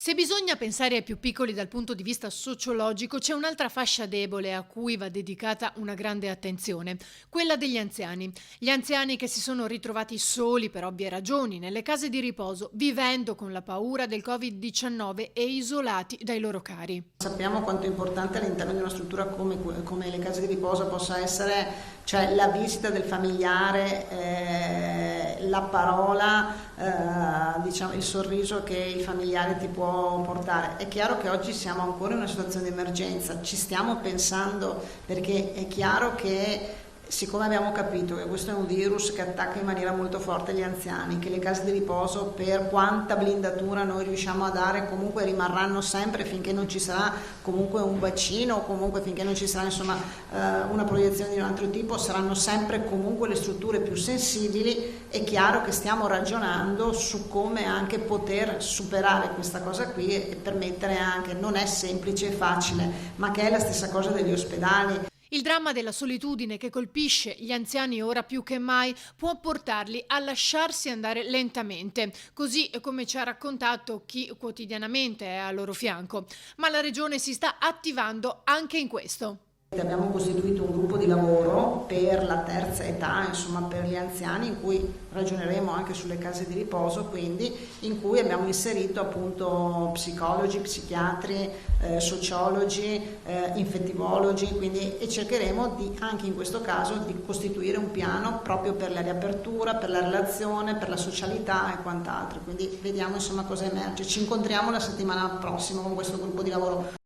Se bisogna pensare ai più piccoli dal punto di vista sociologico, c'è un'altra fascia debole a cui va dedicata una grande attenzione, quella degli anziani. Gli anziani che si sono ritrovati soli per ovvie ragioni nelle case di riposo, vivendo con la paura del Covid-19 e isolati dai loro cari. Sappiamo quanto è importante all'interno di una struttura come le case di riposo possa essere, cioè, la visita del familiare, la parola, diciamo, il sorriso che il familiare ti può portare. È chiaro che oggi siamo ancora in una situazione di emergenza, ci stiamo pensando perché è chiaro che siccome abbiamo capito che questo è un virus che attacca in maniera molto forte gli anziani, che le case di riposo, per quanta blindatura noi riusciamo a dare, comunque rimarranno sempre finché non ci sarà comunque un vaccino o comunque finché non ci sarà, insomma, una proiezione di un altro tipo, saranno sempre comunque le strutture più sensibili. È chiaro che stiamo ragionando su come anche poter superare questa cosa qui e permettere anche, non è semplice e facile, ma che è la stessa cosa degli ospedali. Il dramma della solitudine che colpisce gli anziani ora più che mai può portarli a lasciarsi andare lentamente, così come ci ha raccontato chi quotidianamente è al loro fianco. Ma la Regione si sta attivando anche in questo. Abbiamo costituito un gruppo di lavoro per la terza età, insomma per gli anziani, in cui ragioneremo anche sulle case di riposo, quindi in cui abbiamo inserito appunto psicologi, psichiatri, sociologi, infettivologi, quindi, e cercheremo di, anche in questo caso, di costituire un piano proprio per la riapertura, per la relazione, per la socialità e quant'altro. Quindi vediamo insomma cosa emerge. Ci incontriamo la settimana prossima con questo gruppo di lavoro.